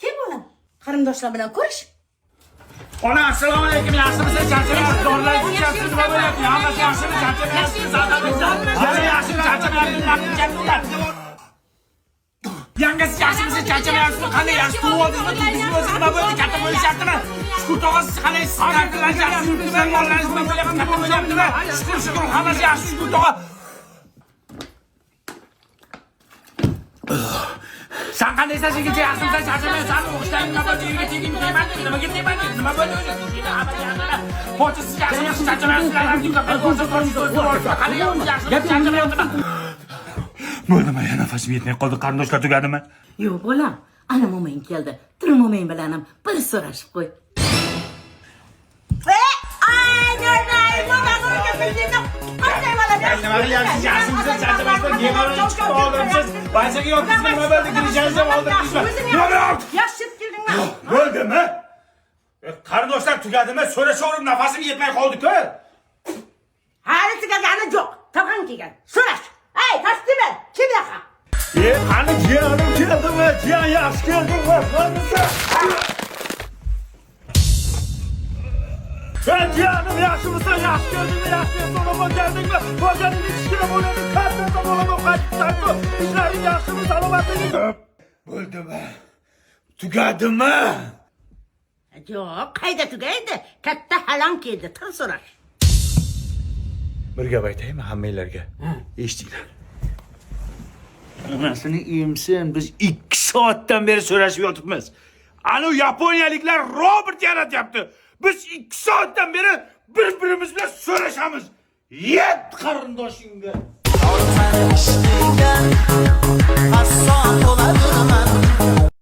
Kim bo'lam? Qarindoshlar bilan ko'rish. Ona, assalomu alaykum. Yaxshimisiz? Charchamayapsiz? Dorilar ichayapsiz? Nima bo'lyapti? Hammasi yaxshimi? Charchamayapsiz? Hali yaxshimi? Charchamayapsiz? Yangasi yaxshimisiz? Charchamayapsizmi? Qanday yaxshi tug'ildingizmi? Tug'dingizmi? O'zingiz nima bo'ldi? Katta bo'lishyaptimi? Shukur tog'a siz qalaysiz? Sizlarni yaxshi yurtibizlar, mollarningiz nima bo'lyapti? Katta bo'lyaptimi? Shukur, hammasi yaxshi. Shukur tog'a. Sen qandaysan? Sengacha yaxshimisan? Charchamayapsanmi? O'qishdan nima bo'ldi? Uyga teging, tegmading. Nimaga tegmading? Nima bo'ldi o'zi? Pochasiz yaxshimisiz? Charchamayapsizlar? Qanday yaxshimisiz? Charchamayapsizmi? Bo'ldimi? Nafasim yetmay qoldi. Qarindoshlar tugadimi? Yo'q, bolam. Ana mo'min keldi. Tur mo'min bilan ham bir so'rashib qo'y. Yaxshi keldingmi? Bo'ldimi? Qarindoshlar tugadimi? So'rashaverim, nafasim yetmay qoldi-ku. Hali tugagani yo'q. Tog'ang kelgan. So'rash. Ey, tasdima. Kim yaqa? Qani jiyanim keldimi? Jiyan yaxshi keldingmi? Sen jiyanim yaxshimisan? Yaxshi keldingmi? Yaxshi so'ramon keldingmi? Bojaning kichkina bo'ladi, katta bo'ladi, qaytsan-ku. Ishlaring yaxshimi? Salomatliging? Bo'ldimi? Tugadimi? Yo'q, qayda tugaydi? Katta halon keldi. Tur so'rash. Bir gap aytaymi hammanglarga? Eshitinglar. Onasini emsin, biz 2 soatdan beri so'rashib yotibmiz. Ana yaponiyaliklar robot yaratyapti. Biz 2 soatdan beri bir-birimiz bilan so'rashamiz. Yet qarindoshingga.